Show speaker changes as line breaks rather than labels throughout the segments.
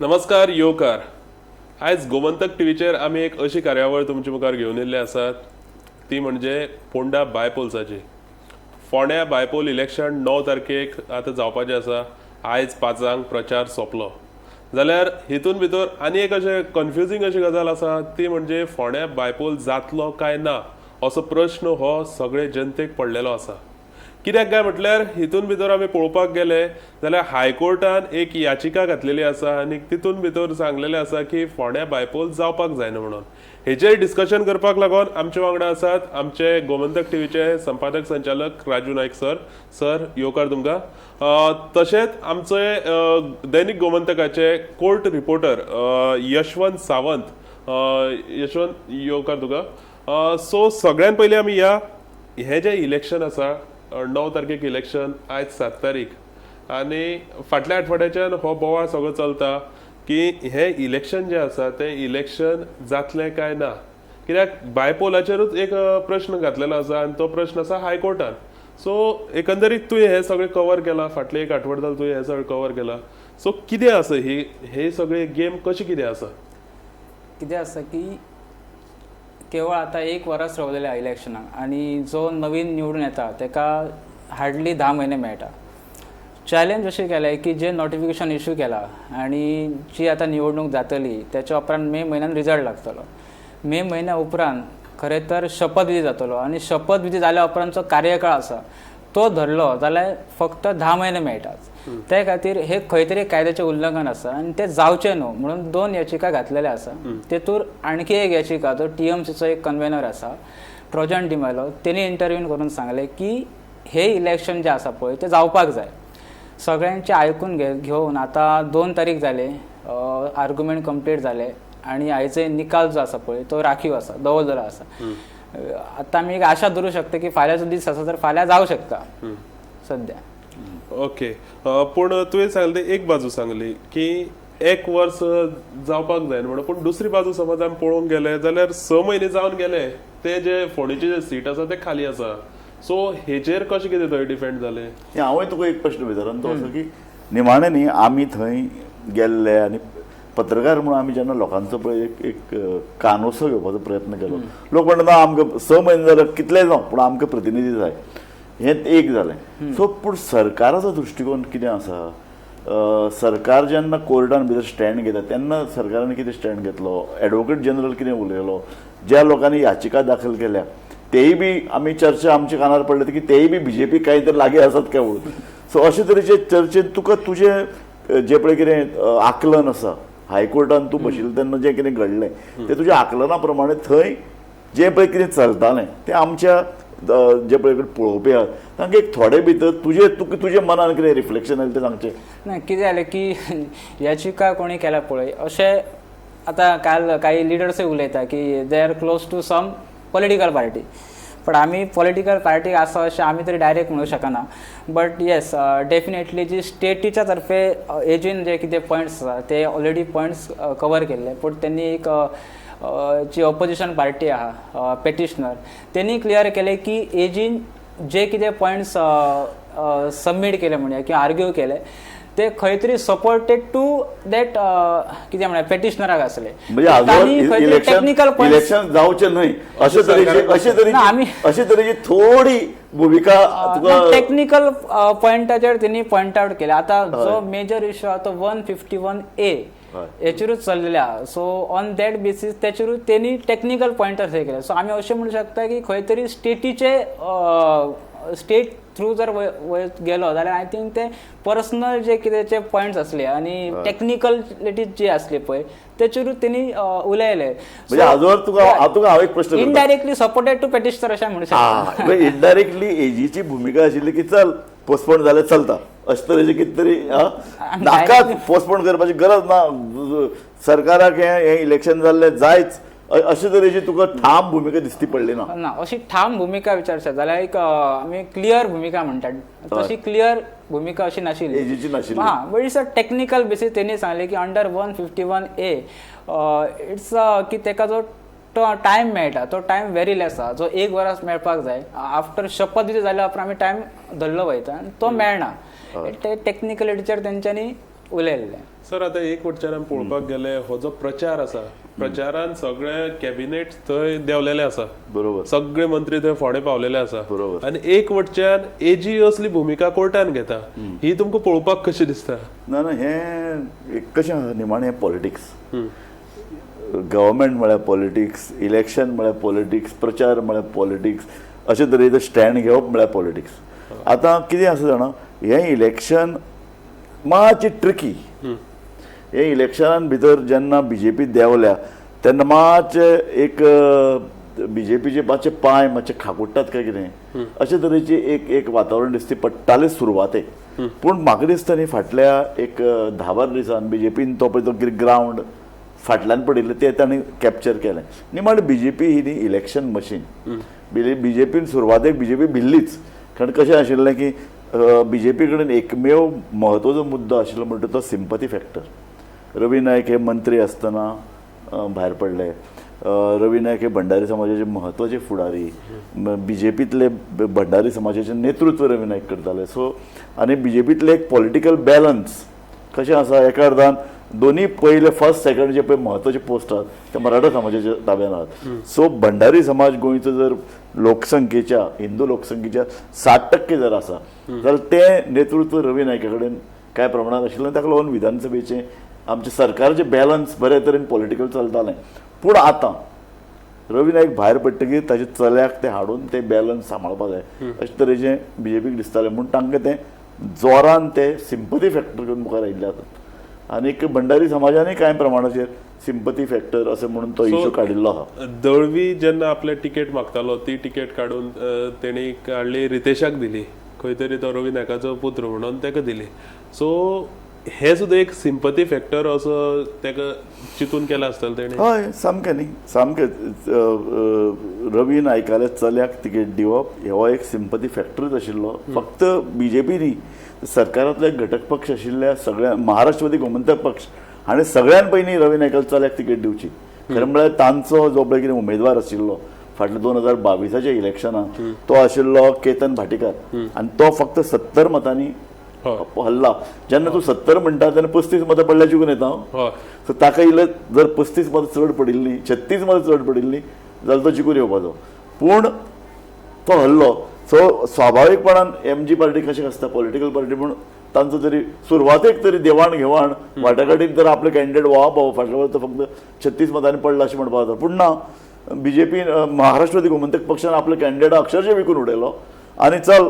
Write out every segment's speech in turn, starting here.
नमस्कार योकार. आज गोमंतक टीव्हीचेर आमी एक अशी कार्यावळ तुमचे मुखार घेवन येयल्ले आसात ती म्हणजे पोंडा बायपोल्साची. फोंड्या बायपोल इलेक्शन 9 तारखेक आतां जावपाचें आसा. आयज 5 प्रचार सोंपलो जाल्यार हितून भितर आनी एक अशें कन्फ्युजींग अशी गजाल आसा ती म्हणजे फोंड्या बायपोल जातलो काय ना असो प्रश्न हो सगळे जनतेक पडलेलो आसा. कित्याक काय म्हटल्यार हितून भितर आमी पळोवपाक गेले जाल्यार हायकोर्टान एक याचिका घातलेली आसा आनी तितून भितर सांगलेलें आसा की फोंड्या बायपोल जावपाक जायना म्हणून. हेचेर डिस्कशन करपाक लागून आमचे वांगडा आसात आमचे गोमंतक टीव्हीचे संपादक संचालक राजू नायक सर. सर योकार तुमकां. तशेंच आमचे दैनीक गोमंतकाचे कोर्ट रिपोर्टर यशवंत सावंत. यशवंत योकार तुका. सो सगळ्यान पयलीं आमी हें जें इलेक्शन आसा 9 तारखेक इलेक्शन, आयज 7 तारीख आनी फाटल्या आठवड्याच्यान हो बोवाळ सगळो चलता की हें इलेक्शन जें आसा तें इलेक्शन जातलें काय ना. कित्याक बायपोलाचेरूच एक प्रश्न घातलेलो आसा आनी तो प्रश्न आसा हायकोर्टान. सो एकंदरीत तुवें हें सगळें कवर केलां, फाटले एक आठवडे जालें तुवें हें सगळें कवर केलां. सो कितें आसा हे सगळे गेम कशी कितें आसा?
कितें आसा की केवळ आता 1 वर्स रावलेल्या इलेक्शनाक आनी जो नवीन निवडून येता ताका हार्डली 10 म्हयने मेळटा. चॅलेंज अशें केलें की जे नोटिफिकेशन इश्यू केला आनी जी आतां निवडणूक जातली त्याच्या उपरांत मे म्हयन्यान रिजल्ट लागतलो. मे म्हयन्या उपरांत खरें तर शपथविधी जातलो आनी शपथविधी जाल्या उपरांतचो कार्यकाळ आसा तो धरलो जाल्यार फक्त 10 म्हयने मेळटात. त्या खातीर हे खंय तरी कायद्याचें उल्लंघन आसा आनी तें जावचें न्हू म्हणून 2 याचिका घातलेले आसा. तेतूर आणखी एक याचिका जो TMCचो एक कन्व्हेनर आसा ट्रोजन डिमेलो तेणी इंटरव्यून करून सांगलें की हे इलेक्शन जें आसा पळय तें जावपाक जाय. सगळ्यांचे आयकून घेवन आतां 2 तारीख जाले, आर्ग्युमेंट कंप्लीट जाले आनी आयचे निकाल जो आसा पळय तो राखीव आसा, दवरलेलो आसा. आतां आमी एक आशा धरूं शकता की फाल्यांचो दीस आसा तर फाल्यां जावं शकता सद्या.
ओके. पूण तुवें सांगलें एक बाजू सांगली की 1 वर्स जावपाक जायना म्हणून, पूण दुसरी बाजू समज आमी पळोवंक गेले जाल्यार 6 म्हयने जावन गेले ते जे फोंडेचे जे सीट आसा ते खाली आसा. सो हेचेर कशें कितें थंय डिफेंड जालें?
हांवें तुका एक प्रश्न विचारन तो असो की निमाणे न्ही आमी थंय गेल्ले आनी पत्रकार म्हणून आमी जेन्ना लोकांचो पळय एक कानोसो घेवपाचो प्रयत्न केलो. लोक म्हणटा आमकां 6 म्हयने जाल्यार कितले जावं पूण आमकां प्रतिनिधी जाय, हें एक जालें. सो पूण सरकाराचो दृश्टिकोन कितें आसा? सरकार जेन्ना कोर्टान भितर स्टँड घेता तेन्ना सरकारान कितें स्टँड घेतलो? एडवोकेट जनरल कितें उलयलो? ज्या लोकांनी याचिका दाखल केल्या तेय बी आमी चर्चा आमच्या कानार पडले की तेय बी BJP कांय तर लागीं आसात काय म्हणून. सो अशे तरेचे चर्चेत तुका तुजें जे पळय कितें आकलन आसा हायकोर्टान तूं बशिल्लें तेन्ना जें कितें घडलें तें तुज्या आकलना प्रमाणे थंय जें पळय कितें चलतालें तें आमच्या जे पळय पळोवपी आहात तांकां एक थोडे भितर तुजे मनान कितें रिफ्लेक्शन आयलें तें सांगचें.
ना कितें जालें की याचिका कोणी केल्या पळय अशें आतां काल काही लिडर्सूय उलयता की they are close to some political party. पण आमी पॉलिटिकल पार्टी आसा अशें आमी तरी डायरेक्ट म्हणूंक शकना. बट येस डेफिनेटली जी स्टेटीच्या तर्फे एजीन जे कितें पॉयंट्स आसा ते ऑलरेडी पॉयंट्स कवर केल्ले. पूण त्यांनी एक जी ऑपोजिशन पार्टी आहा पेटिशनर त्यांनी क्लियर केले की एजीन जे कितें पॉयंट्स सबमीट केले म्हणया किंवा आर्ग्यू केले ते खंय तरी सपोर्टेड टू दॅट कितें म्हणल्यार पेटिशनराक आसले.
टेक्निकल इलेक्शन जावचें न्हय अशे तरेची थोडी भुमिका
टेक्निकल पॉयंटाचेर त्यांनी पॉयंट आउट केले. आतां जो मेजर इश्यू आहा तो 151A याचेरूच चल्लेले आहा. सो ऑन दॅट बेसीस त्याचेरूच त्यांनी टेक्निकल पॉयंटर्स हे केले. सो आमी अशें म्हणू शकता की खंय तरी स्टेटीचे स्टेट थ्रू जर गेलो जाल्यार आय थिंक ते पर्सनल जे कितेंचे पॉयंट्स असले आनी टेक्निकलिटीज जी असली पळय त्याचेरूच त्यांनी उलयले.
हांव एक प्रश्न
इनडायरेक्टली सपोर्टेड टू पेटिशनर अशें म्हणू शकता.
इनडायरेक्टली एजीची भूमिका आशिल्ली की चल पोस्टपोन जाल्यार चलता अशे तरेचे कितें तरी नाका पोस्टपोन करपाची गरज ना, सरकाराक हें इलेक्शन जाल्लें जायच अशे तरेची तुका ठाम भूमिका दिसती पडली ना?
ना अशी ठाम भूमिका विचारशा जाल्यार एक आमी क्लियर भूमिका म्हणटात तशी क्लियर भूमिका अशी नाशिल्ली
एजीची नाशिल्ली.
हां but it's a technical basis त्यांनी सांगले की अंडर 151A इट्स की तेका जो टायम मेळटा तो टायम व्हेरी लेस आहा जो 1 वरास मेळपाक जाय. आफ्टर शपथविधी जाल्या उपरांत आमी टायम धरलो वयता तो मेळना. टेक्निकलिटीचेर तेंच्यांनी उलयल्ले.
सर आतां एक वटच्यान आमी पळोवपाक गेले हो जो प्रचार आसा प्रचारान सगळे कॅबिनेट थंय देवलेले आसा,
बरोबर,
सगळे मंत्री थंय फोंडे पावलेले आसा,
बरोबर.
आनी एक वटच्यान एजी असली भुमिका कोर्टान घेता, ही तुमकां पळोवपाक कशी दिसता?
ना ना हें कशें आसा निमाणें पॉलिटिक्स. गव्हर्मेंट म्हळ्यार पॉलिटिक्स, इलेक्शन म्हळ्यार पॉलिटिक्स, प्रचार म्हळ्यार पॉलिटिक्स, अशे तरेचो स्टँड घेवप म्हळ्यार पॉलिटिक्स. आतां कितें आसा जाणा, हें इलेक्शन मातशें ट्रिकी. हे इलेक्शनान भितर जेन्ना BJP देंवल्या तेन्ना मातशे एक BJPचे मातशे पांय मातशे खाकुट्टात काय कितें अशे तरेची एक वातावरण दिसती पडटालें सुरवातेक. पूण म्हाका दिसता न्ही फाटल्या एक 10-12 दिसान BJPन तो पळय तो ग्रावंड फाटल्यान पडिल्लें तें ताणें कॅप्चर केलें. निमाणे BJP ही न्ही इलेक्शन मशीन. BJPन सुरवातेक BJP भिल्लीच, कारण कशें आशिल्लें की BJP कडेन एकमेव म्हत्वाचो मुद्दो आशिल्लो म्हणटा तो सिंपथी फॅक्टर. रवी नायक हे मंत्री आसतना भायर पडले. रवी नायक हे भंडारी समाजाचे म्हत्वाचे फुडारी. BJPतले भंडारी समाजाचे नेतृत्व रवी नायक करताले. सो आनी BJPतले एक पॉलिटिकल बॅलन्स कशें आसा, एका अर्थान दोन्ही पयले फर्स्ट सेकंड जे पळय म्हत्वाचे पोस्ट आहात ते मराठा समाजाच्या ताब्यान आहात. सो भंडारी समाज गोंयचो जर लोकसंख्येच्या हिंदू लोकसंख्येच्या 60% जर आसा जाल्यार ते नेतृत्व रवी नायका कडेन कांय प्रमाणात आशिल्लें. ताका लागून विधानसभेचें आमचे सरकारचें बॅलन्स बरे तरेन पॉलिटिकल चलतालें. पूण आतां रवी नायक भायर पडटकीर ताच्या चल्याक ते हाडून ते बॅलन्स सांबाळपाक जाय अशे तरेचें BJPक दिसतालें. म्हूण तांकां तें जोरान ते सिंपथी फॅक्टर घेवन मुखार आयिल्ले आसात. आनीक भंडारी समाजानय कांय प्रमाणाचेर सिंपथी फॅक्टर अशें म्हणून तो इश्यू काडिल्लो आसा.
दळवी जेन्ना आपले तिकेट मागतालो ती तिकेट काडून तेणी काडली रितेशाक दिली, खंय तरी तो रवी नायकाचो पुत्र म्हणून ताका दिली. सो हे सुद्दां एक सिंपथी फॅक्टर असो ताका चिंतून केला आसतलें तेणी.
हय सामकें न्ही, सामकें. रवी नायकाल्या चल्याक तिकेट दिवप हो एक सिंपथी फॅक्टरूच आशिल्लो. फक्त BJP न्ही, सरकारांतले घटक पक्ष आशिल्ल्या सगळ्या महाराष्ट्रवादी गोमंतक पक्ष हाणें सगळ्यान पयलीं रवी नायकाच्या चल्याक तिकेट दिवची. खरें म्हळ्यार तांचो जो पळय कितें उमेदवार आशिल्लो फाटल्या 2022च्या इलेक्शनाक तो आशिल्लो केतन भाटीकार, आनी तो फक्त 70 मतांनी हल्ला. जेन्ना तूं 70 म्हणटा तेन्ना 35 मतां पडल्यार जिखून येता. सो ताका इल्लें जर 35 मतां चड पडिल्लीं, 36 मतां चड पडिल्लीं जाल्यार तो जिखून येवपाचो. पूण तो हल्लो. सो स्वाभावीकपणान MG पार्टी कशें आसता पॉलिटिकल पार्टी, पूण तांचो तरी सुरवातेक तरी देवाण घेवाण वाटाघाटीक तर आपले कॅन्डिडेट व्हा फाटल्या वेळार तो फक्त 36 मतांनी पडला अशें म्हणपाक जाता. पूण ना, BJP महाराष्ट्रवादी गोमंतक पक्षान आपले कॅन्डिडेट अक्षरशः विकून उडयलो आनी चल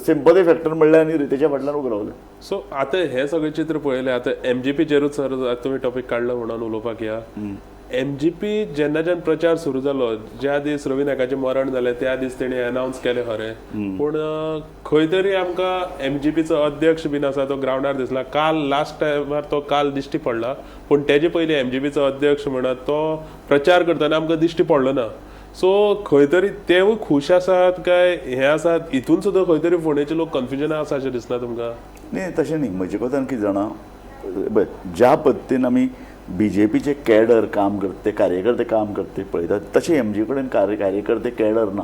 सिंपथी फॅक्टर म्हणलें आनी रितेच्या फाटल्यान उबो रावले.
सो आतां हे सगळें चित्र पळयलें. आतां MGPचेरूच सर तुमी टॉपीक काडलो म्हणून उलोवपाक या. MGP जेन्नाच्यान प्रचार सुरू जालो, ज्या दीस रवी नायकाचें मरण जालें त्या दीस तेणी अनावन्स केलें खरें, पूण खंय तरी आमकां MGPचो अध्यक्ष बीन आसा तो ग्रावंडार दिसला. काल लास्ट टायमार तो काल दिश्टी पडला, पूण तेजे पयलीं MGPचो अध्यक्ष म्हणत तो प्रचार करतना आमकां दिश्टी पडलो ना. सो खंय तरी तेवूय खूश आसात काय हे आसात, हितून सुद्दां खंय तरी फोंडेचे लोक कन्फ्युजन आसा अशें दिसना तुमकां?
न्ही, तशें न्ही. म्हजे कोतान कितें जाणा, ज्या पद्दतीन आमी BJPचे कॅडर काम करते, कार्यकर्ते काम करते पळयतात, तशें MG कडेन कार्यकर्ते कॅडर ना.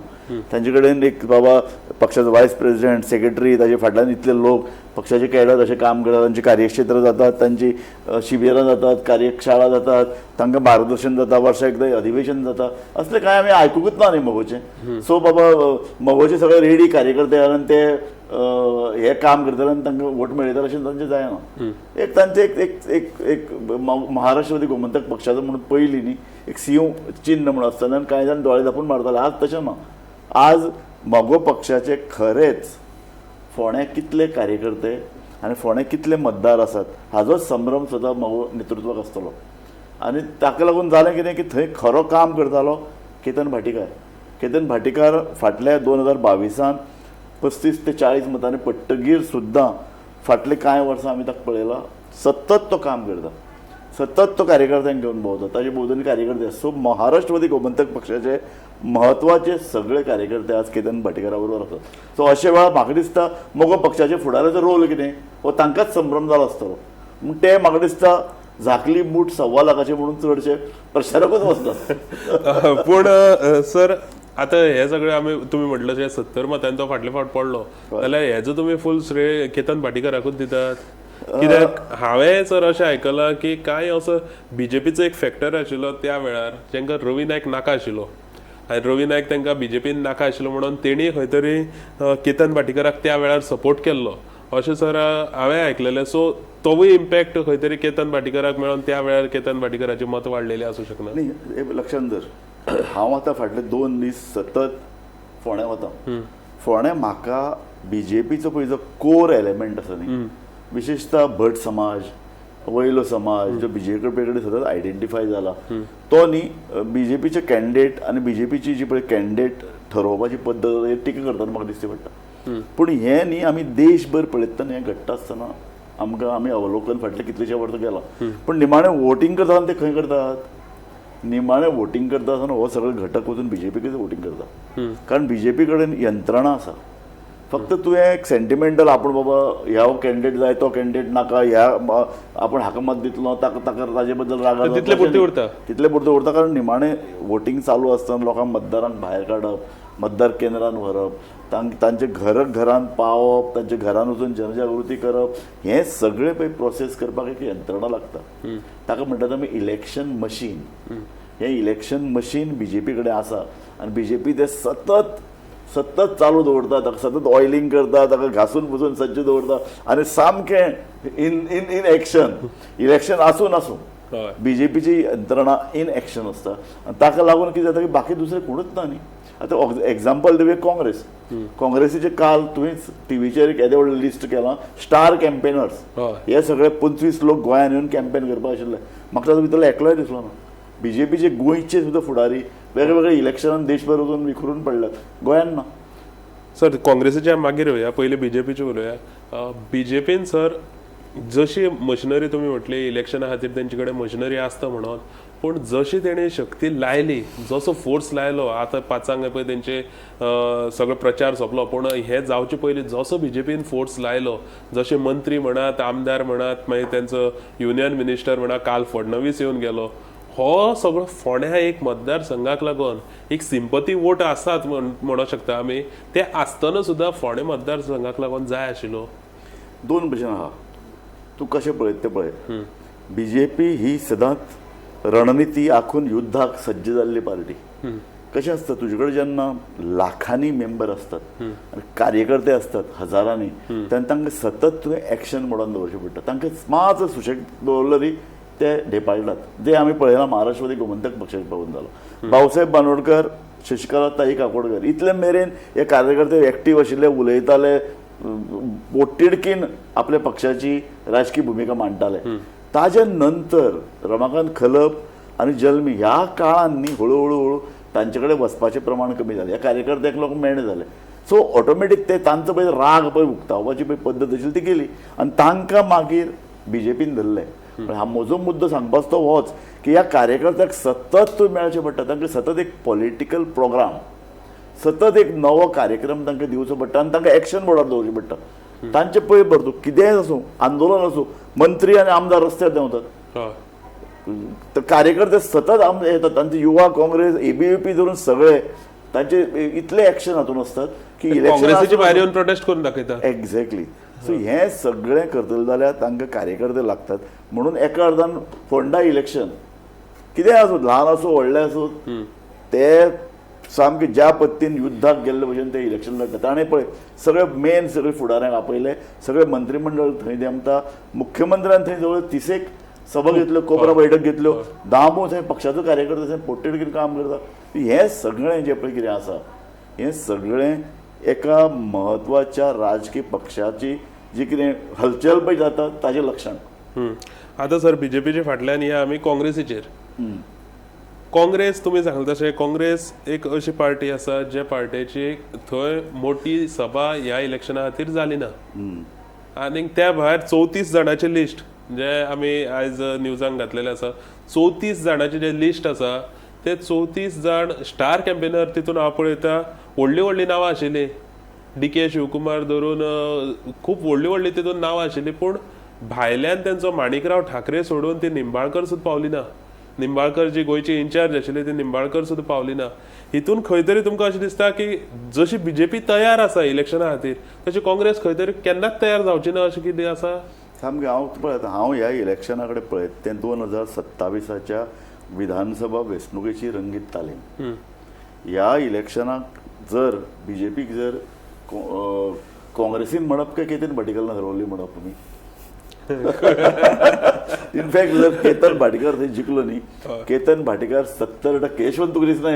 तांचे कडेन एक बाबा पक्षाचो वायस प्रेसिडेंट, सेक्रेटरी, ताचे फाटल्यान इतले लोक पक्षाचे कॅडर अशें काम करतात. तांची कार्यक्षेत्र जातात, तांची शिबिरां जातात, कार्यशाळा जातात, तांकां मार्गदर्शन जाता, वर्सा एकदां अधिवेशन जाता. असलें कांय आमी आयकुंकूच ना न्ही मोगोचें. सो बाबा मोगोचे सगळे रेडी कार्यकर्ते आनी ते हे काम करतले आनी तांकां वोट मेळयतात अशें तांचें जायना. एक तांचें एक महाराष्ट्रवादी गोमंतक पक्षाचो म्हणून पयलीं न्ही एक सिंह चिन्ह म्हणून आसतालें आनी कांय जाण दोळे धापून मारताले. आज तशें ना. आज मोगो पक्षाचे खरेंच फोंड्यां कितले कार्यकर्ते आनी फोंड्यां कितले मतदार आसात हाजो संभ्रम सुद्दां मोगो नेतृत्वाक आसतलो. आनी ताका लागून जालें कितें की थंय खरो काम करतालो केतन भाटीकार. केतन भाटीकार फाटल्या 2022 35 ते 40 मतांनी पडटगीर सुद्दां फाटले कांय वर्सां आमी ताका पळयलां सतत तो काम करता, सतत तो कार्यकर्त्यांक घेवन भोंवता, ताजे भोंवतणी कार्यकर्ते. सो महाराष्ट्रवादी गोमंतक पक्षाचे महत्वाचे सगळे कार्यकर्ते आज केतन भाटीकारा बरोबर आसात. सो अशे वेळार म्हाका दिसता मोगो पक्षाचे फुडाऱ्याचो रोल कितें हो तांकांच संभ्रम जालो आसतलो. म्हूण ते म्हाका दिसता झाकली मूठ 1.25 लाखाचे म्हणून चडशे प्रचारकूच वचतात.
पूण सर आतां हे सगळें आमी तुमी म्हटलं जे 70 मतांनी तो फाटले फावट पडलो जाल्यार हेजो तुमी फूल श्रेय केतन भाटीकाराकूच दितात? कित्याक हांवें सर अशें आयकलां की कांय असो बीजेपीचो एक फॅक्टर आशिल्लो त्या वेळार जेंका रवी नायक नाका आशिल्लो आनी रवी नायक तांकां बीजेपीन नाका आशिल्लो म्हणून तेणी खंय तरी केतन भाटीकाराक त्या वेळार सपोर्ट केल्लो अशें सर हांवें आयकलेलें. सो तोवूय इम्पॅक्ट खंय तरी केतन भाटीकाराक मेळोन त्या वेळार केतन भाटीकाराची मत वाडलेली आसूं शकना.
न्ही हे लक्षांत धर, हांव आतां फाटले 2 दीस सतत फोंड्या वता. फोंड्या म्हाका बीजेपीचो पळय जो कोर एलिमेंट आसा न्ही, विशेषतः भट समाज, वयलो समाज जो बीजेपी कडेन सतत आयडेंटिफाय जाला, तो न्ही बीजेपीचे कॅन्डिडेट आनी बीजेपीची जी पळय कॅन्डिडेट ठरोवपाची पद्दत टिका करतना म्हाका दिसती पडटा. पूण हे न्ही आमी देशभर पळयतना हें घडटा आसतना आमी अवलोकन फाटले कितलेशे वर्सां केलां. पूण निमाणें वोटींग करता ते खंय करतात? निमाणें वोटींग करता आसतना हो सगळे घटक वचून बीजेपीकच वोटींग करता. कारण बीजेपी कडेन यंत्रणा आसा. फक्त तुवें एक सेंटिमेंटल आपूण बाबा ह्या कॅन्डिडेट जाय तो कॅन्डिडेट नाका, ह्या आपूण हाका मत दितलो ताका ताजे बद्दल राग
तितले पुरते उरता.
तितले पुरते उरता. कारण निमाणें वोटींग चालू आसतना लोकांक मतदारांक भायर काडप, मतदार केंद्रांत व्हरप, तांचे घरांत पावप, तांच्या घरांत वचून जनजागृती करप, हें सगळें पळय प्रोसेस करपाक एक यंत्रणा लागता. ताका म्हणटात आमी इलेक्शन मशीन. हें इलेक्शन मशीन बीजेपी कडेन आसा आनी बीजेपी ते सतत चालू दवरता, ताका सतत ऑयलिंग करता, ताका घासून पुसून सज्ज दवरता आनी सामकें इन एक्शन. इलेक्शन आसूं नासूं बीजेपीची यंत्रणा इन एक्शन आसता. आनी ताका लागून कितें जाता की बाकी दुसरें कोणूच ना न्ही. आतां एक्झाम्पल दिवया काँग्रेसीचे काल तुवेंच टीव्हीचेर एक येदे व्हडलें लिस्ट केलां, स्टार कॅम्पेनर्स. हे सगळे 25 लोक गोंयांत येवन कॅम्पेन करपाक आशिल्ले. म्हाका तातूंत भितरलो एकलोय दिसलो ना. बीजेपीचे गोंयचे सुद्दां फुडारी वेगवेगळ्या इलेक्शनान देशभर वचून विखरून पडल्यात, गोंयांत ना.
सर काँग्रेसीच्या मागीर उलोवया, पयलीं बीजेपीचे उलोवया. बीजेपीन सर जशी मशिनरी तुमी म्हटली इलेक्शना खातीर तेंचे कडेन मशिनरी आसता म्हणून, पूण जशी तेणी शक्ती लायली, जसो फोर्स लायलो, आतां 5 पळय तेंचे सगळो प्रचार सोंपलो, पूण हे जावचे पयलीं जसो बीजेपीन फोर्स लायलो, जशे मंत्री म्हणात, आमदार म्हणात, मागीर तेंचो युनियन मिनिस्टर म्हणा काल फडणवीस येवन गेलो, हो सगळो फोंड्या एक मतदारसंघाक लागून एक सिंपथी वोट आसात म्हणूंक शकता आमी. ते आसतना सुद्दां फोंड्या मतदारसंघाक लागून जाय आशिल्लो.
2 भशेन आहा, तूं कशें पळयत तें पळय. बीजेपी ही सदांच रणनिती आखून युद्धाक सज्ज जाल्ली पार्टी. कशें आसता, तुजे कडेन जेन्ना लाखांनी मेंबर असतात आनी कार्यकर्ते असतात हजारांनी, तेन्ना तांकां सतत तुवें एक्शन मोडान दवरचें पडटा. तांकां मातसो सुशेग दवरलो तरी ते ढेपाळटात. जे आमी पळयलां महाराष्ट्रवादी गोमंतक पक्षाचें पळोवन जालो. भाऊसाहेब बांदोडकर, शशिकला ताई काकोडकर इतले मेरेन हे कार्यकर्ते एक्टीव आशिल्ले, उलयताले, पोटतिडकीन आपल्या पक्षाची राजकीय भुमिका मांडटाले. ताजे नंतर रमाकांत खलप आनी जल्मी ह्या काळान न्ही हळू तांचे कडेन वचपाचें प्रमाण कमी जालें. ह्या कार्यकर्त्यांक लोक मेळना जाले. सो ऑटोमॅटीक ते तांचो पळय राग पळय उक्तावपाची पळय पद्दत आशिल्ली ती गेली आनी तांकां मागीर बीजेपीन धरले. हा म्हजो मुद्दो सांगपाचो तो होच की ह्या कार्यकर्त्यांक सतत मेळचें पडटा. तांकां सतत एक पॉलिटिकल प्रोग्राम, सतत एक नवो कार्यक्रम तांकां दिवचो पडटा आनी तांकां एक्शन बोर्डार दवरचें पडटा. तांचे पळय बर तूं कितेंय आसूं, आंदोलन आसूं, मंत्री आनी आमदार रस्त्यार देंवतात, कार्यकर्ते सतत येतात. तांचे युवा काँग्रेस, एबीवीपी धरून सगळे तांचे इतले एक्शन हातून आसतात की
काँग्रेसीची भायर येवन प्रोटेस्ट करून दाखयता.
एक्झॅक्टली. सो हें सगळें करतले जाल्यार तांकां कार्यकर्ते लागतात. म्हणून एका अर्थान फोंडा इलेक्शन कितेंय आसूं, ल्हान आसूं व्हडलें आसूं, ते सामकें ज्या पद्दतीन युद्धाक गेल्ले भशेन ते इलेक्शन लढतात. ताणें पळय सगळे मेन सगळे फुडाऱ्यांक आपयले, सगळे मंत्रीमंडळ थंय देमता, मुख्यमंत्र्यान थंय जवळ 30 सभा घेतल्यो, कोबरा बैठक घेतल्यो, 10 थंय पक्षाचो कार्यकर्ते थंय पोटतिडकीन काम करता. हें सगळें जें पळय कितें आसा, हें सगळें एका म्हत्वाच्या राजकीय पक्षाची जी कितें हलचल पळय जाता ताचें लक्षण.
आतां सर बीजेपीचे फाटल्यान या आमी काँग्रेसीचेर. काँग्रेस तुमी सांगले तशें काँग्रेस एक अशी पार्टी आसा जे पार्टीची थंय मोठी सभा ह्या इलेक्शना खातीर जाली ना. आनीक त्या भायर 34 जाणांची लिस्ट जे आमी आयज न्यूजांक घातलेले आसा, 34 जाणांची जे लिस्ट आसा ते 34 जाण स्टार कॅम्पेनर. तितून हांव पळयता व्हडली नांवां आशिल्लीं, DK शिवकुमार धरून खूब व्हडली तितून नांवां आशिल्लीं. पूण भायल्यान तेंचो माणिकराव ठाकरे सोडून ती निंबाळकर सुद्दां पावली ना. निंबाळकर जी गोंयची इन्चार्ज आशिल्ली ती निंबाळकर सुद्दां पावली ना. हितून खंय तरी तुमकां अशें दिसता की जशी बीजेपी तयार आसा इलेक्शना खातीर तशी काँग्रेस खंय तरी केन्नाच तयार जावची ना अशें कितें आसा?
सामकें हांव पळयता हांव ह्या इलेक्शना कडेन पळयत तें 2027 विधानसभा वेंचणुकेची रंगीत तालीम. ह्या इलेक्शनाक जर बीजेपीक जर काँग्रेसीन म्हणप काय केतन भाटीकारान हरवली म्हणप तुमी इनफॅक्ट जर केतन भाटीकार थंय जिखलो न्ही, केतन भाटीकार 70% यशवंत तुका दिसना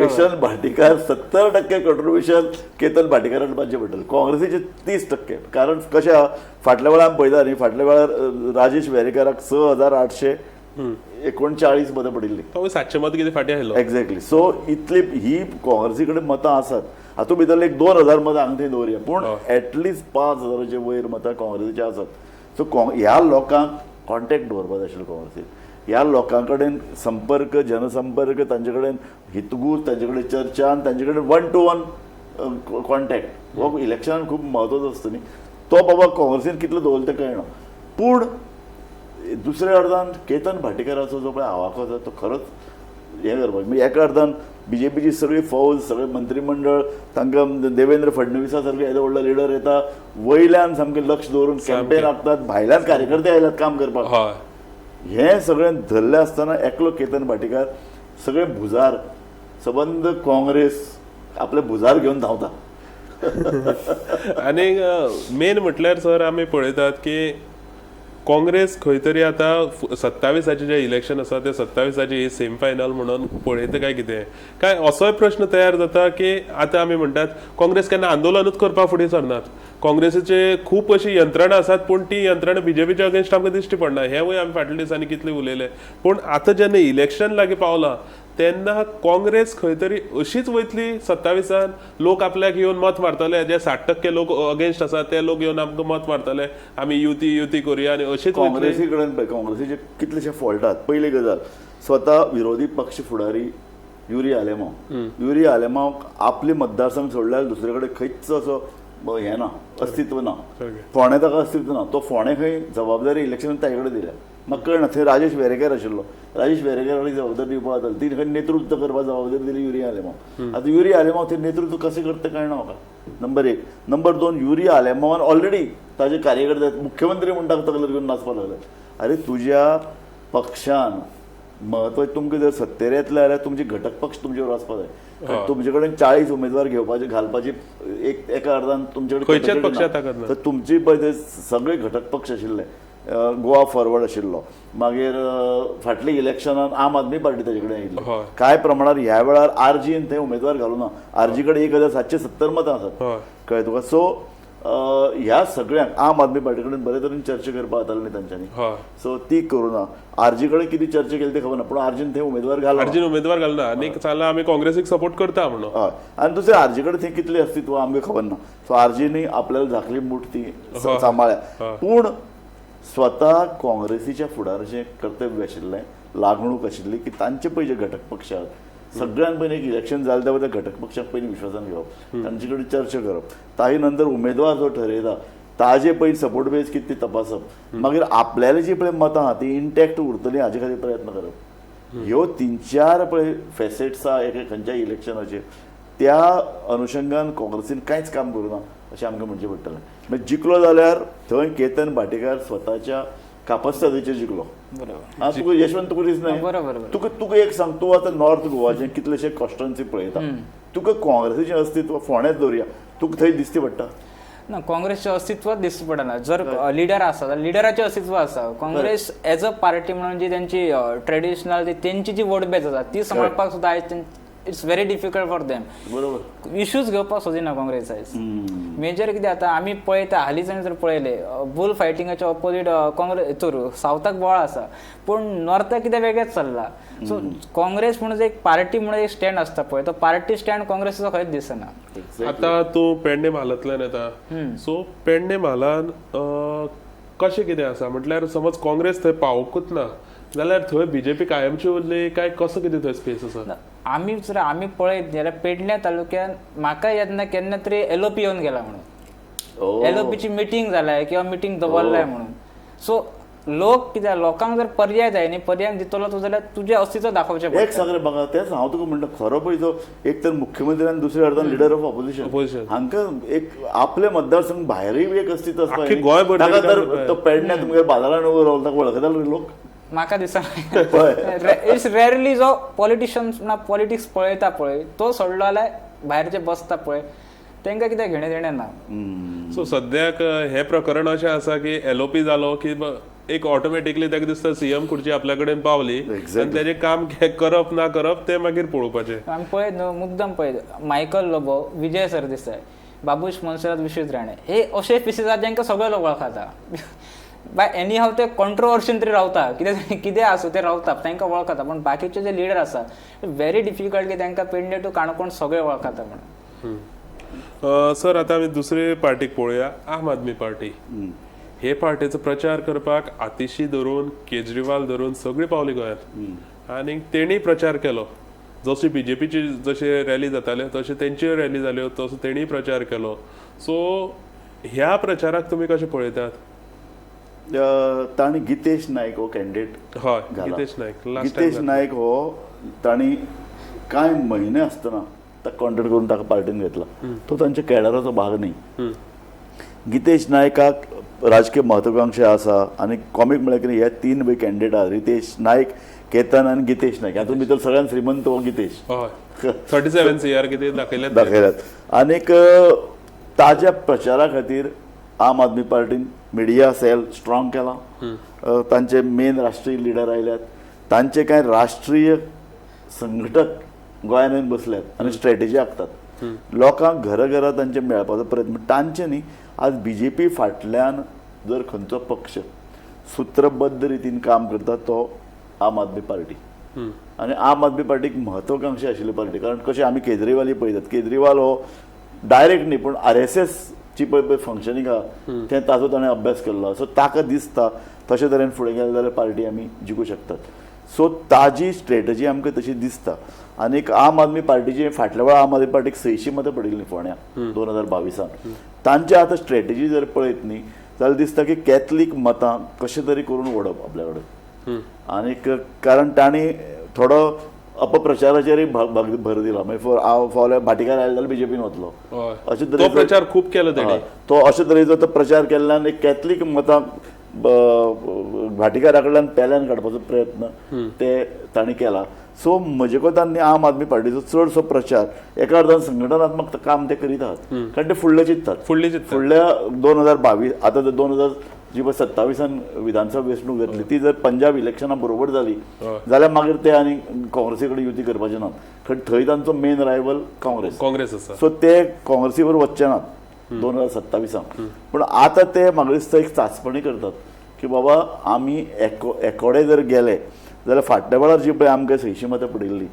यशवंत भाटीकार 70% कंट्रिब्युशन केतन भाटीकारान पावचें पडटलें, काँग्रेसीचे 30%. कारण कशें आहा, फाटल्या वेळार आमी पळयता न्ही, फाटल्या वेळार राजेश वेरेकाराक 6,839 मतां पडिल्ली,
700 मत कितें फाटी आयलो.
एक्झॅक्टली. सो इतली ही काँग्रेसी कडेन मतां आसात. हातूंत भितर एक 2,000 मतां हांगा थंय दवरया, पूण एटलिस्ट 5,000चे वयर मतां काँग्रेसीची आसात. सो ह्या लोकांक कॉन्टॅक्ट दवरपाक जाय आशिल्लो काँग्रेसीन. ह्या लोकां कडेन संपर्क, जनसंपर्क, तांचे कडेन हितगूज, तांचे कडेन चर्चा आनी तांचे कडेन 1-to-1 कॉन्टॅक्ट हो इलेक्शनान खूब म्हत्वाचो आसता न्ही. तो बाबा काँग्रेसीन कितलो दवरलो तें कळना. पूण दुसऱ्या अर्दान केतन भाटीकाराचो जो पळय आवाको आसा तो खरोच हें करपाक, म्हणजे एका अर्दान बीजेपीची सगळी फौज, सगळें मंत्रीमंडळ, तांकां देवेंद्र फडणवीसा सारके येदो व्हडलो लिडर येता, वयल्यान सामकें लक्ष दवरून कॅम्पेन आखतात, भायल्यान कार्यकर्ते आयल्यात काम करपाक. हें सगळें धरलें आसतना एकलो केतन भाटीकार सगळें भुजार, सबंद काँग्रेस आपले भुजार घेवन धांवता.
आनी मेन म्हटल्यार सर आमी पळयतात की काँग्रेस खंय तरी आतां 27 जे इलेक्शन आसा ते 27 ही सेमी फायनल म्हणून पळयता काय कितें, काय असोय प्रश्न तयार जाता की आतां आमी म्हणटात काँग्रेस केन्ना आंदोलनूच करपाक फुडें सरनात. काँग्रेसीचे खूब अशी यंत्रणा आसात, पूण ती यंत्रणा बीजेपीच्या अगेन्स्ट आमकां दिश्टी पडना. हेंवूय आमी फाटल्या दिसांनी कितले उलयले. पूण आतां जेन्ना इलेक्शन लागीं पावलां तेन्ना काँग्रेस खंय तरी अशीच वयतली 27 लोक आपल्याक येवन मत मारतले, जे 60% लोक अगेन्स्ट आसात ते लोक येवन आमकां मत मारतले, आमी युती करुया आनी अशीच
काँग्रेसी कडेन पळय काँग्रेसीचे कितलेशे फॉल्ट आहात. पयली गजाल, स्वता विरोधी पक्ष फुडारी युरी आलेमांव आपले मतदारसंघ सोडल्यार दुसरे कडेन खंयच असो हें ना, अस्तित्व ना. फोंड्या ताका अस्तित्व ना. तो फोंड्या खंय जबाबदारी इलेक्शन ताजे कडेन दिल्या. म्हाका कळना, थंय राजेश वेरेकर आशिल्लो, राजेश वेरेकराक जबाबदारी दिवपाक जाताली, ती खंय नेतृत्व करपाक जबाबदारी दिली युरी आलेमांव. आतां युरी आलेमांव थंय नेतृत्व कशें करता कळना म्हाका. नंबर 1. नंबर 2, युरी आलेमांवान ऑलरेडी ताजे कार्यकर्ते मुख्यमंत्री म्हणटा तकलेर घेवन नाचपाक लागले. अरे तुज्या पक्षान म्हत्वाचें, तुमकां जर सत्तेर येतले जाल्यार तुमचे घटक पक्ष तुमचे वर वचपाक जाय. तुमचे कडेन 40 उमेदवार घेवपाचे घालपाचे एका अर्दान तुमचे कडेन तुमचे पळय ते सगळे घटक पक्ष आशिल्ले. गोवा फॉरवर्ड आशिल्लो, मागीर फाटल्या इलेक्शनान आम आदमी पार्टी ताजे कडेन आयिल्लो. कांय प्रमाणात ह्या वेळार आरजीन थंय उमेदवार घालूना. आरजी कडेन 1770 मतां आसात, कळ्ळें तुका. सो ह्या सगळ्यांक आम आदमी पार्टी कडेन बरे तरेन चर्चा करपाक जाताली न्ही तांच्यांनी. सो ती करूना. आरजी कडेन कितें चर्चा केली ते खबर ना, पूण आरजीन थंय उमेदवार
घालना आनी सांगला आमी काँग्रेसीक सपोर्ट करता म्हणून.
हय. आनी दुसरे आरजी कडेन थंय कितलें अस्तित्व आमकां खबर ना. सो आरजीनी आपल्याला झाकली मूठ ती सांबाळ्या. पूण स्वता काँग्रेसीच्या फुडाराचें कर्तव्य आशिल्लें, लागणूक आशिल्ली की तांचे पळय जे घटक पक्ष आसात, सगळ्यान पयलीं एक इलेक्शन जालें त्या बद्दल घटक पक्षाक पयलीं विश्वासान घेवप, तांचे कडेन चर्चा करप, ताजे नंतर उमेदवार जो ठरयता ताजे पयलीं सपोर्ट बेस कितें ती तपासप, मागीर आपल्याली जी पळय मतां आहा ती इंटॅक्ट उरतली हाजे खातीर प्रयत्न करप. ह्यो 3-4 पळय फेसेट्स आहा खंयच्याय इलेक्शनाचेर. त्या अनुशंगान काँग्रेसीन कांयच काम करूना अशें आमकां म्हणचें पडटलें. मागीर जिखलो जाल्यार थंय केतन भाटीकार स्वताच्या कापस्थादीचेर जिखलो. तुका यशवंत तुका दिसना, तुका एक सांग, तूं आतां नॉर्थ गोवाचे कितलेशे कॉन्स्टिट्युएन्सी पळयता, तुका काँग्रेसीचें अस्तित्व फोंड्याच दवरया, तुका थंय दिसती पडटा
ना. काँग्रेसचें अस्तित्वच दिसती पडना. जर लिडर आसा जाल्यार लिडराचें अस्तित्व आसा. काँग्रेस एज अ पार्टी म्हणून जी तेंची ट्रेडिशनल तेंची जी वोट बॅच आसा ती सांबाळपाक सुद्दां आयज it's very difficult for them.
बरोबर.
इश्यूज घेवपाक सोदिना काँग्रेस आयज. मेजर कितें जाता, आमी पळयता हालींच जर पळयले बुल फायटिंगाच्या ऑपोजीट काँग्रेस हितूर सावथाक बोवाळ आसा, पूण नॉर्थाक कितें वेगळेंच चल्लां. सो काँग्रेस म्हणून एक पार्टी म्हणून एक स्टँड आसता पळय, तो पार्टी स्टँड काँग्रेसीचो खंयच दिसना.
आतां तूं पेडणे म्हालांतल्यान येता, सो पेडणे म्हालान कशें कितें आसा म्हटल्यार समज काँग्रेस थंय पावोकूच ना जाल्यार थंय बीजेपी कायमची उरली काय कसो कितें थंय स्पेस आसा?
आमी पळयत जाल्यार पेडणे तालुक्यात म्हाका येतना केन्ना तरी एलओपी येवन गेला म्हणून, एलओपीची मिटींग जाल्या किंवा मिटींग दवरलाय म्हणून. सो लोक कित्याक लोकांक जर पर्याय जाय न्ही पर्याय दितलो तूं जाल्यार तुजें अस्तित्व दाखोवचें
एक
पडटा
सगळें बघा तेच हांव तुका म्हणटा खरो पळय तो एक तर मुख्यमंत्री आनी दुसऱ्या अर्दान लिडर ऑफ ऑपोजिशन
Opposition.
हांकां एक आपले मतदारसंघ भायरूय बी एक अस्तित्व आसपाक
आख्खी
जाय.
गोंयभर
ताका
तरी
तर
काय
तो पेडण्या तुमगे बाजारान उबो रावलो ताका वळखता रे लोक
म्हाका दिसना
पळय.
इट्स रेअरली जो पॉलिटिशियन्स ना पॉलिटिक्स पळयता पळय तो सोडलो जाल्यार भायरचे बसता पळय तांकां कितें घेणें देणें ना
सो सद्याक हे प्रकरण अशें आसा की एलओपी जालो की एक ऑटोमॅटिकली ताका दिसता सीएम खुर्ची आपल्या कडेन पावली
Exactly.
आनी तेजें काम करप ना करप तें मागीर पळोवपाचें
आमी पळयत न्हू मुद्दम पळयत मायकल लोबो विजय सरदेसाय बाबूश मनसुरात विश्वेश राणे हे अशे पीसीस आसात जांकां सगळे लोक वळखता बाय एनी हाव ते कॉन्ट्रोवर्सीन तरी रावता कितें आसूं ते रावता तांकां वळखता पण बाकीचे जे लिडर आसा व्हेरी डिफिकल्ट की तांकां पेडणे टू काणकोण सगळे वळखता म्हणून
सर आतां आमी दुसरे पार्टीक पळोवया आम आदमी पार्टी हे पार्टीचो प्रचार करपाक आतिशी धरून केजरीवाल धरून सगळी पावली गोंयांत आनी तेणी प्रचार केलो जशी बीजेपीची जशे रॅली जाताल्यो तशे तेंच्यो रॅली जाल्यो तसो तेणी प्रचार केलो सो ह्या प्रचाराक तुमी कशें पळयतात
ताणी गितेश नायक हो कॅन्डिडेट
हय गितेश नायक लास्ट
गितेश नायक हो ताणी कांय म्हयने आसतना ताका कॉन्टॅक्ट करून ताका पार्टीन घेतला तो तांच्या कॅडराचो भाग न्ही गितेश नायकाक राजकीय महत्वाकांक्षा आसा आनी कॉमीक म्हळ्यार कितें हे तीन पळय कॅन्डिडेट आहा रितेश नायक केतन आनी गितेश नायक हातूंत भितर सगळ्यान श्रीमंत हो गितेश
हय 37 CR कितें दाखयल्यात
दाखयल्यात आनीक ताज्या प्रचारा खातीर आम आदमी पार्टीन मिडिया सेल स्ट्रॉंग केला तांचे मेन राष्ट्रीय लिडर आयल्यात तांचे कांय राष्ट्रीय संघटक गोंयान येवन बसल्यात आनी स्ट्रॅटेजी आखतात लोकांक घरा तांचे मेळपाचो प्रयत्न तांचे न्ही आज बीजेपी फाटल्यान जर खंयचो पक्ष सूत्रबद्ध रितीन काम करता तो आम आदमी पार्टी आनी आम आदमी पार्टीक महत्वाकांक्षी आशिल्ली पार्टी कारण कशें आमी केजरीवाल पळयतात केजरीवाल हो डायरेक्ट न्ही पूण RSS ची पळय फंक्शनींग आहा तें ताचो ताणें अभ्यास केल्लो सो ताका दिसता तशे तरेन फुडें गेले जाल्यार पार्टी आमी जिखूं शकतात सो ताजी स्ट्रेटजी आमकां तशी दिसता आनीक आम आदमी पार्टीची फाटल्या वेळा आम आदमी पार्टीक 600 मतां पडिल्लीं फोंड्या 2022 तांचे आतां स्ट्रेटजी जर पळयत न्ही जाल्यार दिसता की कॅथलीक मतां कशें तरी करून ओडप आपल्या कडेन आनीक कारण तांणी थोडो अपप्रचाराचेरय भर दिला मागीर हांव फावल्या भाटीकार आयले जाल्यार बीजेपीन वतलो अशे
तो
तरेचो
प्रचार खूब केलो तेणी
तो अशे तरेचो तो प्रचार केल्ल्यान एक कॅथलीक मतां भाटीकारा कडल्यान पेल्यान काडपाचो प्रयत्न ते तांणी केला सो म्हजे कोतान आम आदमी पार्टीचो चडसो प्रचार एका अर्थान संघटनात्मक काम ते करीत आहात कारण ते फुडले चिंततात फुडल्या 2022 आतां जर 2027 विधानसभा वेंचणूक जातली ती जर पंजाब इलेक्शनां बरोबर जाली जाल्यार मागीर ते आनी काँग्रेसी कडेन युती करपाचे नात कारण थंय तांचो मेन रायवल काँग्रेस
आसा
सो ते काँग्रेसी बरोबर वचचे नात 2027 पूण आतां ते म्हाका दिसता एक चांचपणी करतात की बाबा आमी एकोडे जर गेले जाल्यार फाटल्या वेळार जी पळय आमकां 600 मतां पडिल्ली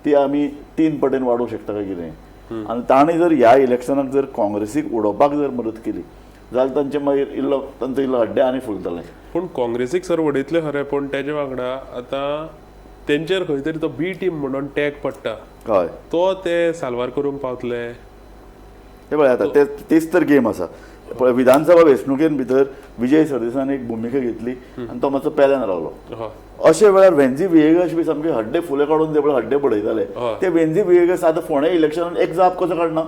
ती आमी 3 पटीन वाडोवंक शकता काय कितें आनी तांणी जर ह्या इलेक्शनाक जर काँग्रेसीक उडोवपाक जर मदत केली जाल्यार तांचे मागीर तांचो इल्लो हड्डे आनी फुलतले
पूण काँग्रेसीक सर वडयतले खरें पूण तेजे वांगडा आतां तेंचेर खंय तरी तो बी टीम म्हणून टॅग पडटा
हय
तो ते साल्वार करूंक पावतले
हे पळय आतां तेच तर गेम आसा पळय विधानसभा वेंचणुकेन भितर विजय सरदेसायान एक भुमिका घेतली आनी तो मातसो पेल्यान रावलो अशे वेळार वेन्झी विएगस बी सामके हड्डे फुले काडून ते हड्डे पडयताले ते वेन्झी विएगस आतां फोंड्या इलेक्शनान एक जाप कसो काडना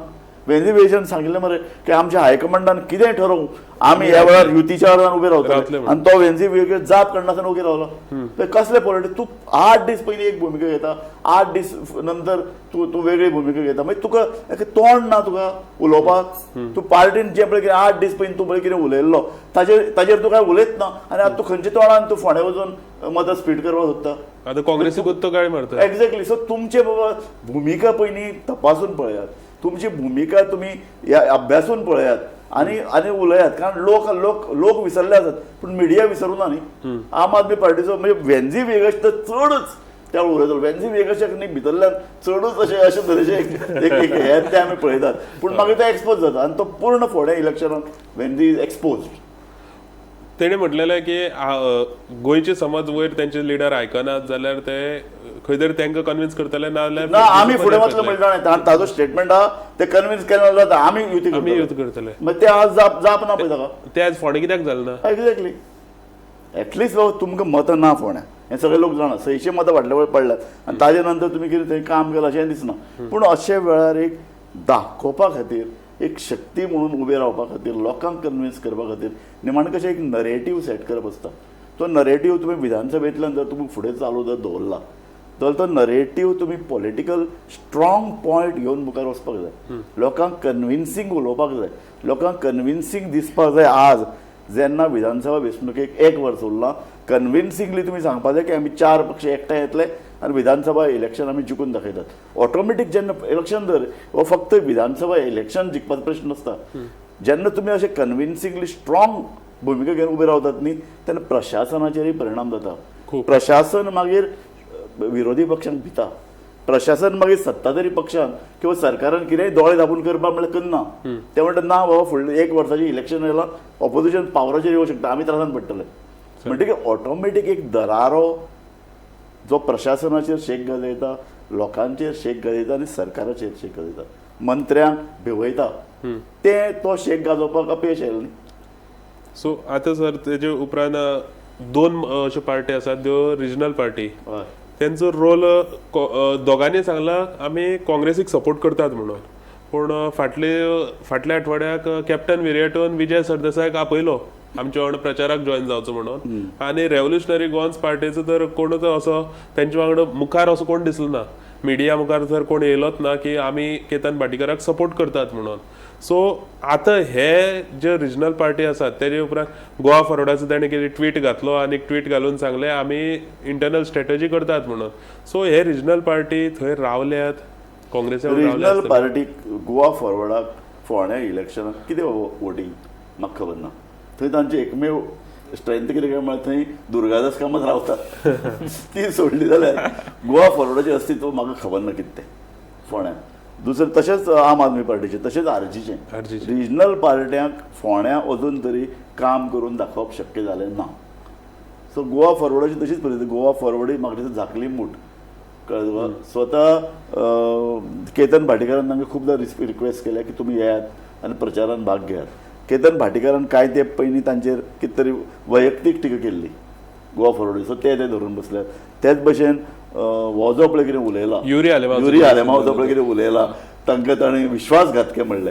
वेन्झी विएगसान सांगिल्लें मरे की आमच्या हायकमांडान कितेंय ठरोवंक आमी ह्या वेळार युतीच्या अर्दान उबे रावतले आनी तो वेन्झी विएगस जाप काडनासतना उबे रावलो कसले पॉलिटिक्स तूं 8 दीस पयलीं एक भुमिका घेता 8 दीस नंतर तूं वेगळी भुमिका घेता मागीर तुका तोंड ना तुका उलोवपाक तूं पार्टीन जें पळय कितें 8 दीस पयलीं तूं पळय कितें उलयल्लो ताजेर तूं काय उलयत ना आनी आतां तूं खंयच्या तोंडान तूं फोंड्या वचून मतां स्पीड करपाक सोदता
आतां काँग्रेसीकूच तो गाळी मारता
एक्झॅक्टली सो तुमचे बाबा भुमिका पयलीं तपासून पळयात तुमची भुमिका तुमी अभ्यासून पळयात आनी उलयात कारण लोक विसरले आसात पूण मिडिया विसरूना न्ही आम आदमी पार्टीचो म्हणजे वेन्झी वेगस तर चडच त्या उलयतलो वेन्झी वेगसाक न्ही भितरल्यान चडूच अशे तरेचे एक हे ते आमी पळयतात पूण मागीर ते एक्सपोज जाता आनी तो पूर्ण फोड्या इलेक्शनान वेन्झी इज एक्सपोज्ड
तेणी म्हटलेलें की गोंयचे समज वयर तेंचे लिडर आयकनात जाल्यार ते खंय तरी तांकां कन्विन्स करतले ना
ना आमी फुडें वतले म्हणजे ताजो स्टेटमेंट आहा ते कन्विन्स केलें जाता आमी युती
करतले
मागीर ते आज जाप ना पळय ताका
ते आज फोंड्या कित्याक जालें ना
एक्झॅक्टली ऍटलिस्ट बाबा तुमकां मतां ना फोण्या हे सगळे लोक जाणा 600 मतां फाटल्या पडल्यात आनी ताजे नंतर तुमी कितें थंय काम केलां अशें दिसना पूण अशे वेळार एक दाखोवपा खातीर एक शक्ती म्हणून उबे रावपा खातीर लोकांक कन्विन्स करपा खातीर निमाणें कशें एक नरेटीव सेट करप आसता तो नरेटीव तुमी विधानसभेंतल्यान जर तुमी फुडें चालू जर दवरला जाल्यार तो नरेटीव तुमी पॉलिटिकल स्ट्रॉंग पॉयंट घेवन मुखार वचपाक जाय लोकांक कन्विन्सिंग उलोवपाक जाय लोकांक कन्विन्सिंग दिसपाक जाय आज जेन्ना विधानसभा वेंचणुकेक 1 वर्स उरलां कन्विन्सिंगली तुमी सांगपाक जाय की आमी 4 पक्ष एकठांय येतले आनी विधानसभा इलेक्शन आमी जिखून दाखयतात ऑटोमॅटीक जेन्ना इलेक्शन धर हो फक्त विधानसभा इलेक्शन जिखपाचो प्रश्न नासता जेन्ना तुमी अशें कन्विन्सिंगली स्ट्रॉंग भुमिका घेवन उबे रावतात न्ही तेन्ना प्रशासनाचेरय परिणाम जाता प्रशासन मागीर विरोधी पक्षांक भिता प्रशासन मागीर सत्ताधारी पक्षान किंवा सरकारान कितेंय दोळे धांपून करपाक म्हळ्यार करना ते म्हणटा ना बाबा फुडलें 1 वर्साचें इलेक्शन येयलां ऑपोजिशन पावराचेर येवंक शकता आमी त्रासान पडटले म्हणटकीर ऑटोमॅटीक एक दरारो जो प्रशासनाचेर शेक घालयता लोकांचेर शेक घालयता आनी सरकाराचेर शेक घालयता मंत्र्यांक भिवयता ते तो शेक गाजोवपाक अपयश आयलें न्ही
सो आतां सर तेजे उपरांत 2 अश्यो पार्टी आसात त्यो रिजनल पार्टी
हय
त्यांचो रोल दोगांनी सांगला आमी काँग्रेसीक सपोर्ट करतात म्हणून पूण फाटल्या आठवड्याक कॅप्टन विरियटोन विजय सरदेसायक आपयलो आमचे वांगडा प्रचाराक जॉईन जावचो म्हणून आनी रेव्होल्युशनरी गोवन्स पार्टीचो तर कोणूच असो तेंचे वांगडा मुखार असो कोण दिसलो ना मिडिया मुखार तर कोण येयलोच ना की आमी केतन भाटीकाराक सपोर्ट करतात म्हणून सो आतां हे जे रिजनल पार्टी आसात तेजे उपरांत गोवा फॉरवर्डाचो ताणें कितें ट्वीट घातलो आनी ट्वीट घालून सांगलें आमी इंटरनल स्ट्रॅटजी करतात म्हणून सो हे रिजनल पार्टी थंय रावल्यात काँग्रेसीन
रिजनल पार्टीक गोवा फॉरवर्डाक फोण्या इलेक्शनाक कितें वोटींग म्हाका खबर ना थंय तांचे एकमेव स्ट्रेंथ कितें काय म्हळ्यार थंय दुर्गादास कामत रावतात ती सोडली जाल्यार गोवा फॉरवर्डाचें अस्तित्व म्हाका खबर ना कितें तें फोण्या दुसरें तशेंच आम आदमी पार्टीचें तशेंच आरजीचें रिजनल पार्ट्यांक फोण्या अजून तरी काम करून दाखोवप शक्य जालें ना सो गोवा फॉरवर्डाची तशीच परिस्थिती गोवा फॉरवर्ड म्हाका दिसता झाकली मूठ कळ्ळें तुका स्वता केतन भाटीकारान तांकां खूबदां रिक्वेस्ट केल्या की तुमी येयात आनी प्रचारान भाग घेयात केतन भाटीकारान कांय तेंप पयलीं तांचेर कितें तरी वैयक्तीक टिका केल्ली गोवा फॉरवर्ड सो ते धरून बसल्यात तेच भशेन हो जो पळय कितें उलयला युरी आलेमाव जो पळय कितें उलयला तांकां ताणें विश्वासघातके म्हणले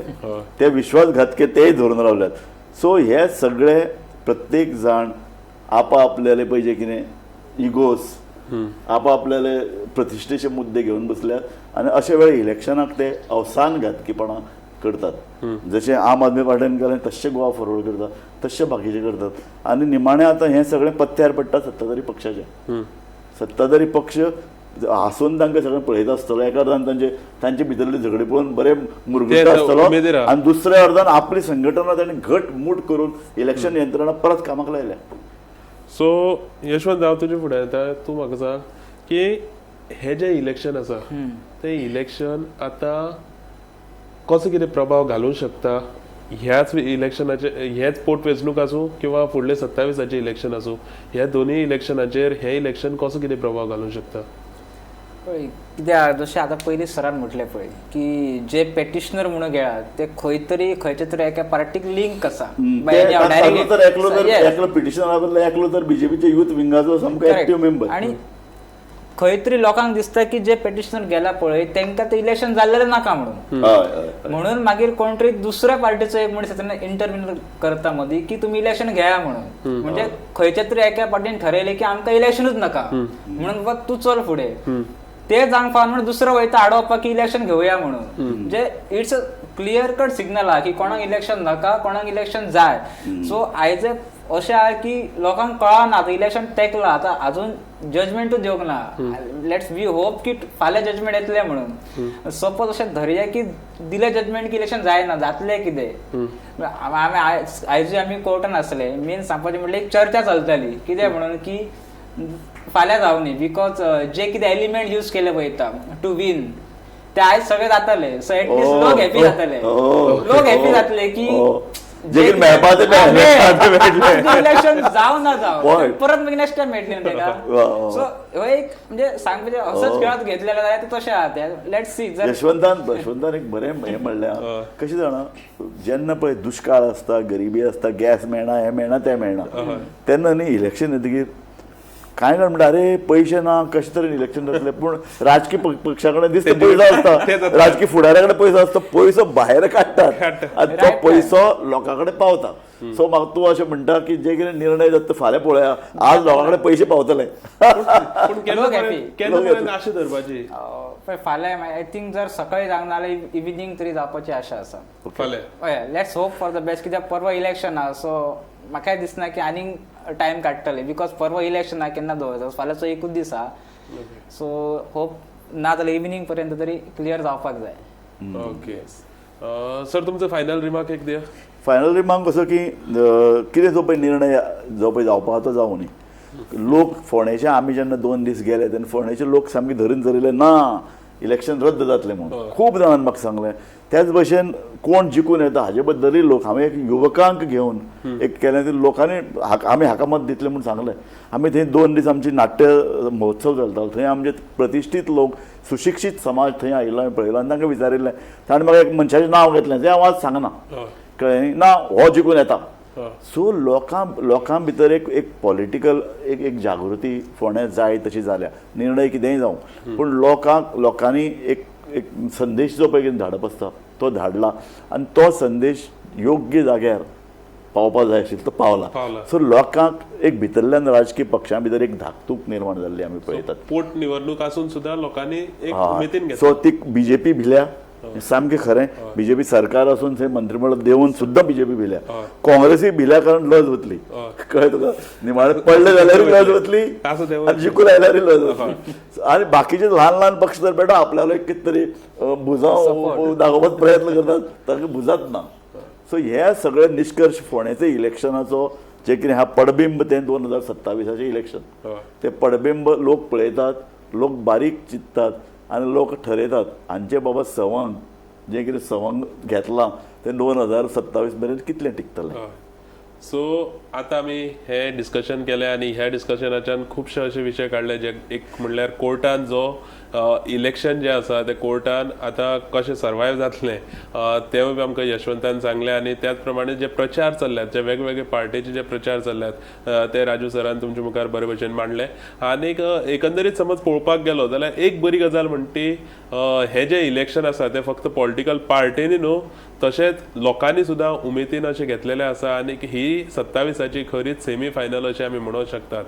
ते विश्वासघातके तेय धरून रावल्यात सो हे सगळे प्रत्येक जाण आपआपल्याले पळय जे कितें इगोस आपआपल्याले प्रतिश्ठेचे मुद्दे घेवन बसल्यात आनी अशे वेळी इलेक्शनाक ते अवसानघातकीपणां करतात जशें आम आदमी पार्टीन केलें तशें गोवा फॉरवर्ड करतात तशें बाकीचे करतात आनी निमाणें आतां हें सगळें पत्त्यार पडटा सत्ताधारी पक्षाचें सत्ताधारी पक्ष हांसून तांकां सगळें पळयत आसतलो एका अर्दान तांचे भितरले झगडे पळोवन बरें मुरगळटा आसतलो आनी दुसऱ्या अर्दान आपली संघटना तांणी घट मूट करून इलेक्शन यंत्रणा परत कामाक लायल्या
सो यशवंत हांव तुजे फुडें येता तूं म्हाका सांग की हे जे इलेक्शन आसा ते इलेक्शन आतां कसो कितें प्रभाव घालूंक शकता ह्याच इलेक्शनाचे हेच पोटवेंचणूक आसूं किंवा फुडले 27 इलेक्शन आसूं ह्या दोनूय इलेक्शनाचेर हे इलेक्शन कसो कितें प्रभाव घालूंक शकता
पळय कित्याक जशें आतां पयलीं सरान म्हटलें पळय की जे पेटिशनर म्हणून गेळात ते खंयचे तरी एका पार्टीक लिंक आसा
एकलो पिटिशनरा बदला एकलो तर बीजेपीचे युथ विंगाचो सामको एक्टिव्ह मेंबर
आनी खंय तरी लोकांक दिसता की जे पेटिशनर गेला पळय तांकां ते इलेक्शन जाल्लेलें नाका म्हणून मागीर कोण तरी दुसऱ्या पार्टीचो एक मनीस इंटरव्यू करता मदीं की तुमी इलेक्शन घेया म्हणून म्हणजे खंयच्या तरी एका पार्टीन ठरयलें की आमकां इलेक्शनूच नाका म्हणून बाबा तूं चल फुडें ते जावंक पावना म्हणून दुसरो वयता आडोवपाक की इलेक्शन घेवया म्हणून म्हणजे it's a clear cut signal आहा की कोणाक इलेक्शन नाका कोणाक इलेक्शन जाय सो आयज अशें आहा की लोकांक कळना आतां इलेक्शन तेंकलां आतां आजून जजमेंटूच दिवंक ना लेट्स वी होप की फाल्यां जजमेंट येतलें म्हणून सपोज अशें धरया की दिलें जजमेंट की इलेक्शन जायना जातलें कितें आयजूय आमी कोर्टान आसले मेन सांगपाचें म्हणल्यार एक चर्चा चलताली कितें म्हणून की फाल्यां जावनी बिकॉज जे कितें एलिमेंट यूज केले वयता टू विन ते आयज सगळे जातले सो एटलिस्ट लोक हॅपी जातले की
जे कितें मेळपा तें मेळलें.
इलेक्शन जाव ना जाव
हय.
परत मागीर नेक्स्ट टाइम मेळटली न्हू तेका. सो हो एक म्हणजे सांगपाचें असंच खेळत घेतलेले जाल्यार ते तशें आहा ते लेट सी. जर
यशवंतान एक बरें हें म्हणलें कशें जाणा जेन्ना पळय दुश्काळ आसता गरिबी आसता गॅस मेळना हें मेळना तें मेळना तेन्ना न्ही इलेक्शन येतकीर कांय जाण म्हणटा अरे पयशे ना कशें तरेन इलेक्शन जातलें पूण राजकीय पक्षा कडेन दिसता पयसो आसता राजकीय फुडाऱ्या कडेन पयसो आसता पयसो भायर काडटात आनी तो पयसो लोकां कडेन पावता. सो म्हाका तूं अशें म्हणटा की जे कितें निर्णय जाता ते फाल्यां पळोवया आज लोकां कडेन पयशे पावतले.
पूण केन्ना
लोक happy.
पर्यंत आशा धरपाची
पण फाल्यां आय थिंक जर सकाळी जावंक ना जाल्यार इव्हिनिंग तरी जावपाची आशा आसा.
फाल्यां
हय let's hope for the best कित्याक परवा इलेक्शन आहा सो म्हाकाय दिसना की आनीक टायम काडटले बिकॉज परवा इलेक्शन आहा केन्ना दवरता फाल्यांचो एकूच दीस आहा. सो होप ना जाल्यार इव्हिनिंग पर्यंत तरी क्लियर जावपाक जाय.
ओके सर तुमचो फायनल रिमार्क एक दिया.
फायनल रिमार्क कसो की कितें जो पळय निर्णय जो पळय जावपा तो जावं न्ही. लोक फोंडेचे आमी जेन्ना 2 दीस गेले तेन्ना फोंडेचे लोक सामके धरून धरिल्ले ना इलेक्शन रद्द जातलें म्हणून खूब जाणांनी म्हाका सांगलें. त्याच भशेन कोण जिखून येता हाजे बद्दलूय लोक हांवें एक युवकांक घेवन एक केलें ते लोकांनी आमी हाका मत दितलें म्हणून सांगलें. आमी थंय 2 दीस आमची नाट्य महोत्सव चलतालो थंय आमचे प्रतिश्ठीत लोक सुशिक्षीत समाज थंय आयिल्लो हांवें पळयलो आनी तांकां विचारिल्लें ताणें म्हाका एक मनशाचें नांव घेतलें तें हांव आज सांगना कळ्ळें ना हो जिखून येता. सो लोकां भितर एक पॉलिटिकल एक जागृती फोंड्या जाय तशी जाल्या निर्णय कितेंय जावं पूण लोकांनी एक संदेश जो पळय धाडप आसता तो धाडला आनी तो संदेश योग्य जाग्यार पावपा जाय आशिल्लो तो पावला. सो लोकांक एक भितरल्यान राजकीय पक्षां भितर एक धाकधूक निर्माण जाल्ली आमी पळयतात.
पोट निवडणूक आसून सुद्धा लोकांनी एक उमेदीन घेतला.
सो ती बीजेपी भिल्या सामकें खरें बीजेपी सरकार असून थंय मंत्रिमंडळ देऊन सुद्धा बीजेपी भिल्या. काँग्रेसीय भिल्या कारण लज वतली कळ्ळें तुका निमाणे पडले जाल्यार लज वतली आनी जिखून आयल्यारूय लज वतली. आनी बाकीचे ल्हान पक्ष जर बेटा आपल्याला कितें तरी भुजांव दाखोवपाचो प्रयत्न करतात ताका भुजात ना. सो हे सगळे निश्कर्श फोंडेचे इलेक्शनाचो जे कितें हा पडबिंब तें 2027 इलेक्शन ते पडबिंब लोक पळयतात लोक बारीक चिंततात आनी लोक ठरयतात हांचे बाबा संवंग जें कितें संवंग घेतलां तें 2027 मेरेन कितलें टिकतलें.
सो आतां आमी हे डिस्कशन केलें आनी ह्या डिस्कशनाच्यान खुबशे अशे विशय काडले जे एक म्हणल्यार कोर्टान जो इलेक्शन जें आसा तें कोर्टान आतां कशें सर्वायव जातलें तेवूय बी आमकां यशवंतान सांगलें आनी त्याच प्रमाणे जे प्रचार चल्ल्यात जे वेगवेगळे पार्टीचे जे प्रचार चल्ल्यात ते राजू सरान तुमचे मुखार बरे भशेन मांडले. आनीक एकंदरीत समज पळोवपाक गेलो जाल्यार एक बरी गजाल म्हणटी हे जे इलेक्शन आसा ते फक्त पॉलिटिकल पार्टीनी न्हू तशेंच लोकांनी सुद्दां उमेदीन अशें घेतलेलें आसा आनीक ही 27ची खरीच सेमी फायनल अशें आमी म्हणूंक शकतात.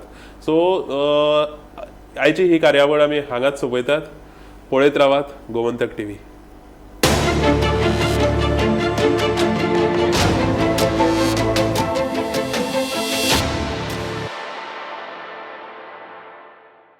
सो आयची ही कार्यावळ आमी हांगाच सोंपयतात. पळयत रावात गोमंतक TV.